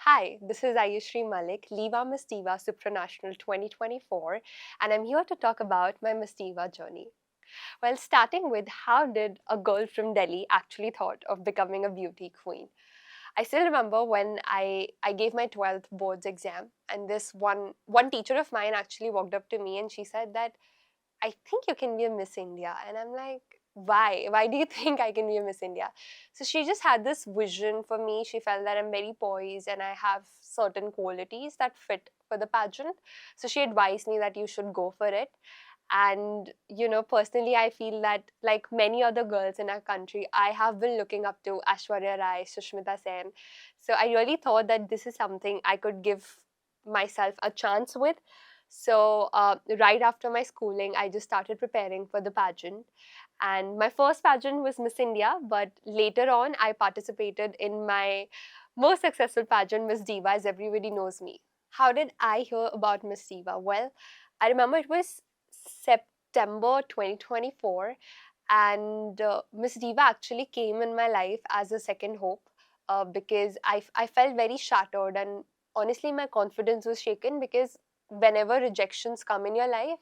Hi, this is Ayushree Malik, Miss Diva Supranational 2024, and I'm here to talk about my Miss Diva journey. Well, starting with how did a girl from Delhi actually thought of becoming a beauty queen? I still remember when I gave my 12th boards exam, and this one teacher of mine actually walked up to me and she said that I think you can be a Miss India. And I'm like, why? Why do you think I can be a Miss India? So she just had this vision for me. She felt that I'm very poised and I have certain qualities that fit for the pageant. So she advised me that you should go for it. And, personally, I feel that like many other girls in our country, I have been looking up to Aishwarya Rai, Sushmita Sen. So I really thought that this is something I could give myself a chance with. So right after my schooling, I just started preparing for the pageant. And my first pageant was Miss India, but later on, I participated in my most successful pageant, Miss Diva, as everybody knows me. How did I hear about Miss Diva? Well, I remember it was September 2024, and Miss Diva actually came in my life as a second hope because I felt very shattered, and honestly, my confidence was shaken because whenever rejections come in your life,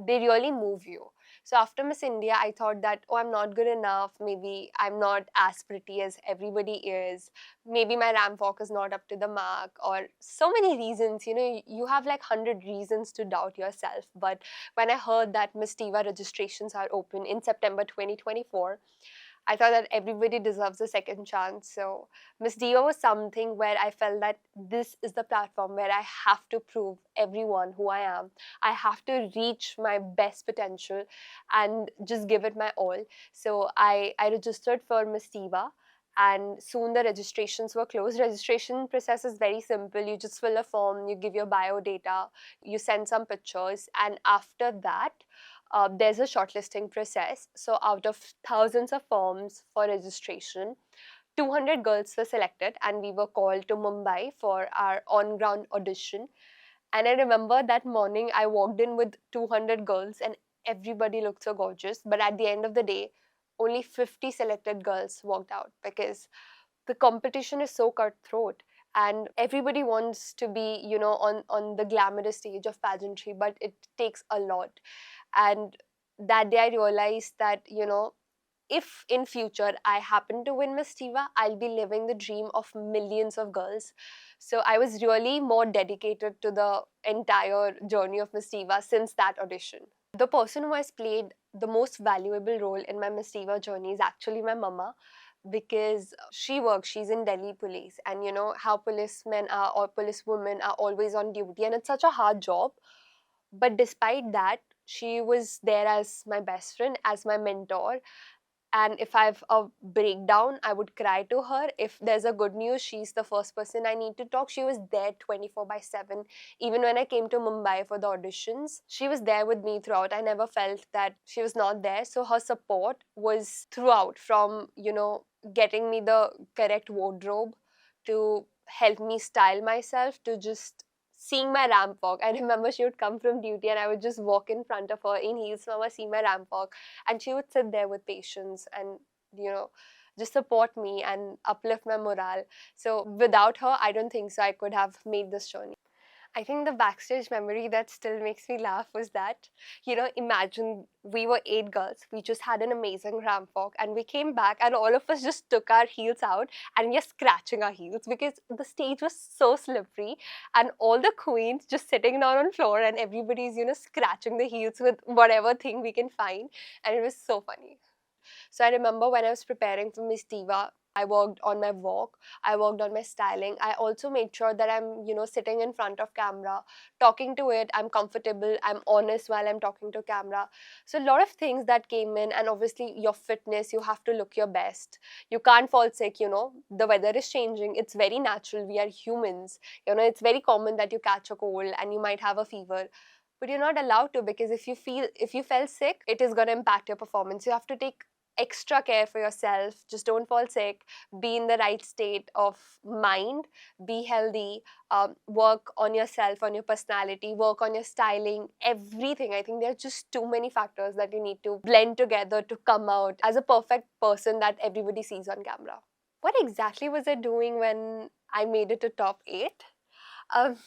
they really move you. So after Miss India, I thought that, oh, I'm not good enough. Maybe I'm not as pretty as everybody is. Maybe my ramp walk is not up to the mark, or so many reasons. You have like 100 reasons to doubt yourself. But when I heard that Miss Diva registrations are open in September 2024, I thought that everybody deserves a second chance. So Miss Diva was something where I felt that this is the platform where I have to prove everyone who I am. I have to reach my best potential and just give it my all. So I registered for Miss Diva, and soon the registrations were closed. Registration process is very simple. You just fill a form, you give your bio data, you send some pictures, and after that, there's a shortlisting process. So out of thousands of forms for registration, 200 girls were selected, and we were called to Mumbai for our on-ground audition. And I remember that morning I walked in with 200 girls, and everybody looked so gorgeous. But at the end of the day, only 50 selected girls walked out because the competition is so cutthroat, and everybody wants to be on the glamorous stage of pageantry, but it takes a lot. And that day I realized that if in future I happen to win Miss Diva, I'll be living the dream of millions of girls. So I was really more dedicated to the entire journey of Miss Diva since that audition. The person who has played the most valuable role in my Miss Diva journey is actually my mama, because she's in Delhi police, and you know how policemen are or policewomen are always on duty, and it's such a hard job. But despite that, she was there as my best friend, as my mentor. And if I've a breakdown, I would cry to her. If there's a good news, she's the first person I need to talk. She was there 24/7. Even when I came to Mumbai for the auditions, she was there with me throughout. I never felt that she was not there. So her support was throughout, from getting me the correct wardrobe, to help me style myself, to just seeing my ramp walk. I remember she would come from duty and I would just walk in front of her in heels, mama, see my ramp walk. And she would sit there with patience and, you know, just support me and uplift my morale. So without her, I don't think so I could have made this journey. I think the backstage memory that still makes me laugh was that, imagine we were 8 girls, we just had an amazing ramp walk, and we came back, and all of us just took our heels out and we are scratching our heels because the stage was so slippery, and all the queens just sitting down on floor, and everybody's, scratching the heels with whatever thing we can find, and it was so funny. So I remember when I was preparing for Miss Diva, I worked on my walk, I worked on my styling. I also made sure that I'm, sitting in front of camera, talking to it, I'm comfortable, I'm honest while I'm talking to camera. So a lot of things that came in, and obviously your fitness, you have to look your best. You can't fall sick, the weather is changing. It's very natural. We are humans. It's very common that you catch a cold and you might have a fever, but you're not allowed to, because if you fell sick, it is going to impact your performance. You have to take extra care for yourself. Just don't fall sick. Be in the right state of mind. Be healthy. Work on yourself, on your personality. Work on your styling. Everything. I think there are just too many factors that you need to blend together to come out as a perfect person that everybody sees on camera. What exactly was I doing when I made it to top 8? Um,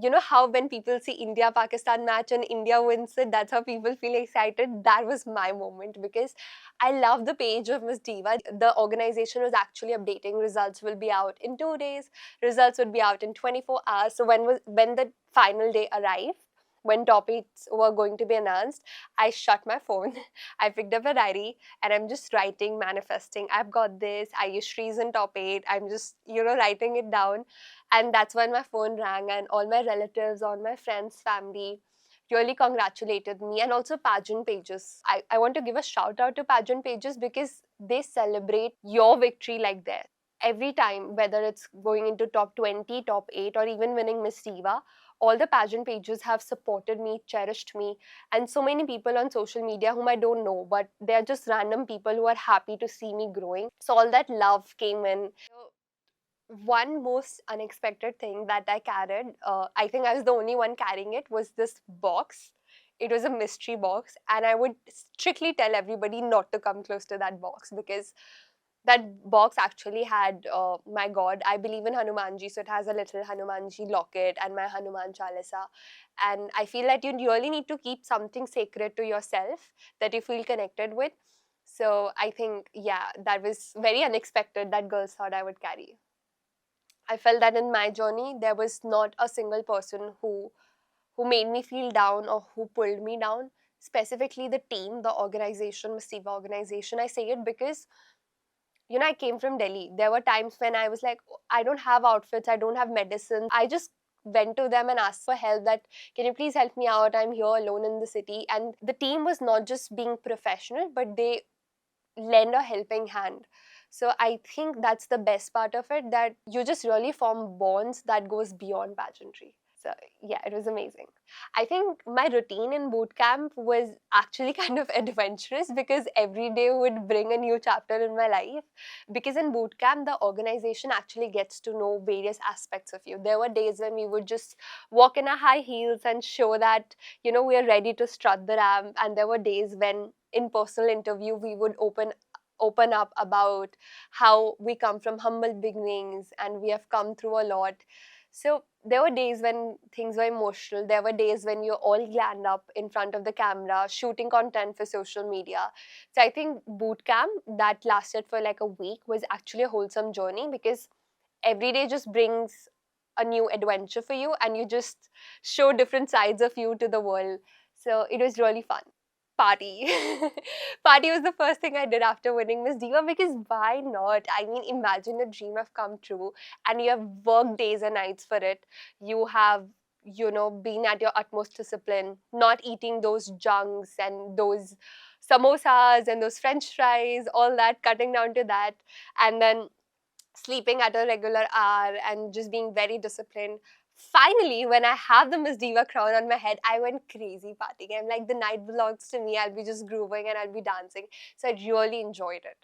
you know how when people see India Pakistan match and India wins it, that's how people feel excited. That was my moment because I love the page of Miss Diva. The organization was actually updating results will be out in 2 days, results would be out in 24 hours. So when the final day arrived, when top eights were going to be announced, I shut my phone. I picked up a diary and I'm just writing, manifesting. I've got this. Ayushree's in top eight. I'm just, writing it down. And that's when my phone rang, and all my relatives, all my friends, family really congratulated me, and also pageant pages. I want to give a shout out to pageant pages because they celebrate your victory like that. Every time, whether it's going into top 20, top 8, or even winning Miss Diva, all the pageant pages have supported me, cherished me, and so many people on social media whom I don't know, but they're just random people who are happy to see me growing. So all that love came in. One most unexpected thing that I carried, I think I was the only one carrying it, was this box. It was a mystery box, and I would strictly tell everybody not to come close to that box because that box actually had my god. I believe in Hanumanji, so it has a little Hanumanji locket and my Hanuman Chalisa. And I feel that you really need to keep something sacred to yourself that you feel connected with. So I think, yeah, that was very unexpected that girls thought I would carry. I felt that in my journey, there was not a single person who made me feel down or who pulled me down. Specifically, the team, the organization, Miss Diva organization. I say it because I came from Delhi. There were times when I was like, "Oh, I don't have outfits, I don't have medicine." I just went to them and asked for help. That can you please help me out? I'm here alone in the city, and the team was not just being professional, but they lend a helping hand. So I think that's the best part of it, that you just really form bonds that goes beyond pageantry. So yeah, it was amazing. I think my routine in boot camp was actually kind of adventurous because every day would bring a new chapter in my life. Because in boot camp, the organization actually gets to know various aspects of you. There were days when we would just walk in our high heels and show that, we are ready to strut the ramp. And there were days when in personal interview we would open up about how we come from humble beginnings and we have come through a lot. So there were days when things were emotional. There were days when you're all glammed up in front of the camera, shooting content for social media. So I think boot camp that lasted for like a week was actually a wholesome journey because every day just brings a new adventure for you and you just show different sides of you to the world. So it was really fun. Party. Party was the first thing I did after winning Miss Diva because why not? I mean, imagine a dream have come true and you have worked days and nights for it. You have, been at your utmost discipline, not eating those junks and those samosas and those french fries, all that, cutting down to that. And then sleeping at a regular hour and just being very disciplined. Finally, when I have the Miss Diva crown on my head, I went crazy partying. I'm like, the night belongs to me. I'll be just grooving and I'll be dancing. So I really enjoyed it.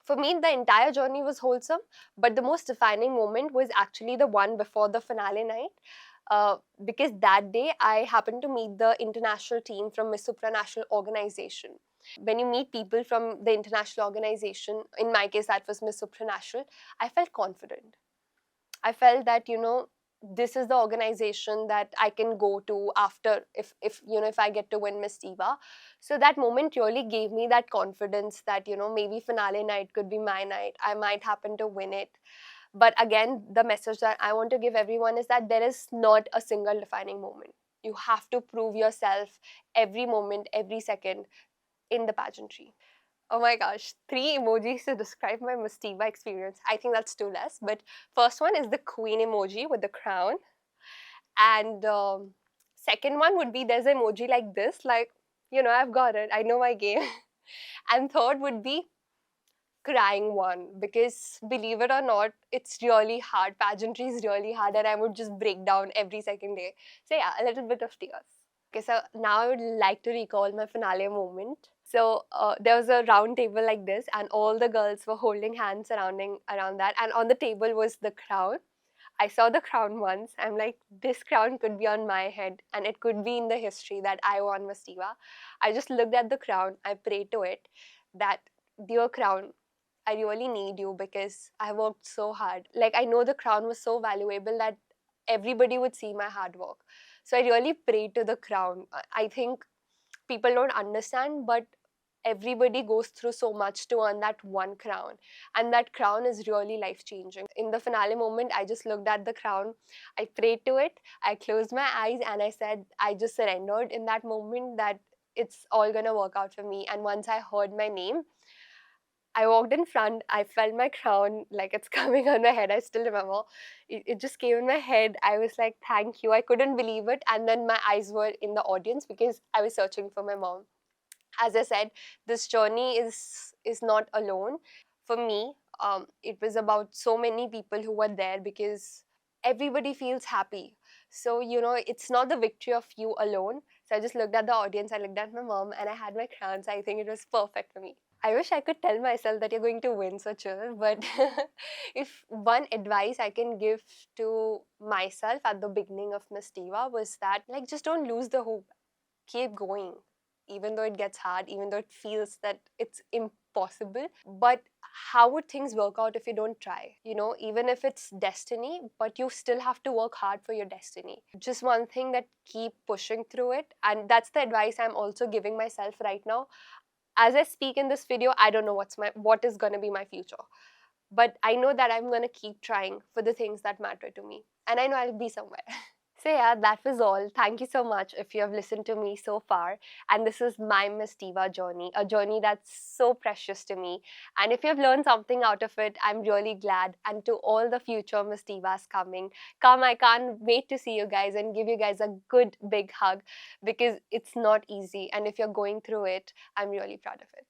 For me, the entire journey was wholesome, but the most defining moment was actually the one before the finale night. Because that day I happened to meet the international team from Miss Supranational organization. When you meet people from the international organization, in my case that was Miss Supranational, I felt confident. I felt that, this is the organization that I can go to after if I get to win Miss Diva. So that moment really gave me that confidence that, maybe finale night could be my night. I might happen to win it. But again, the message that I want to give everyone is that there is not a single defining moment. You have to prove yourself every moment, every second in the pageantry. Oh my gosh, three emojis to describe my Miss Diva experience. I think that's too less. But first one is the queen emoji with the crown. And second one would be there's an emoji like this, like, I've got it. I know my game. And third would be crying one because believe it or not, it's really hard. Pageantry is really hard, and I would just break down every second day. So yeah, a little bit of tears. Okay, so now I would like to recall my finale moment. So there was a round table like this, and all the girls were holding hands surrounding around that, and on the table was the crown. I saw the crown once. I'm like, this crown could be on my head, and it could be in the history that I won Miss Diva. I just looked at the crown. I prayed to it that, dear crown, I really need you because I worked so hard. Like, I know the crown was so valuable that everybody would see my hard work. So I really prayed to the crown. I think people don't understand, but everybody goes through so much to earn that one crown, and that crown is really life changing. In the finale moment, I just looked at the crown, I prayed to it, I closed my eyes, and I said, I just surrendered in that moment that it's all gonna work out for me. And once I heard my name, I walked in front, I felt my crown like it's coming on my head. I still remember. It just came in my head. I was like, thank you. I couldn't believe it. And then my eyes were in the audience because I was searching for my mom. As I said, this journey is not alone. For me, it was about so many people who were there because everybody feels happy. So, it's not the victory of you alone. So I just looked at the audience, I looked at my mom, and I had my crown. So I think it was perfect for me. I wish I could tell myself that you're going to win, so chill. But if one advice I can give to myself at the beginning of Miss Diva was that, like, just don't lose the hope. Keep going, even though it gets hard, even though it feels that it's impossible. But how would things work out if you don't try? Even if it's destiny, but you still have to work hard for your destiny. Just one thing, that keep pushing through it. And that's the advice I'm also giving myself right now. As I speak in this video, I don't know what is going to be my future. But I know that I'm going to keep trying for the things that matter to me. And I know I'll be somewhere. So yeah, that was all. Thank you so much if you have listened to me so far. And this is my Miss Diva journey, a journey that's so precious to me. And if you have learned something out of it, I'm really glad. And to all the future Miss Divas coming, I can't wait to see you guys and give you guys a good big hug because it's not easy. And if you're going through it, I'm really proud of it.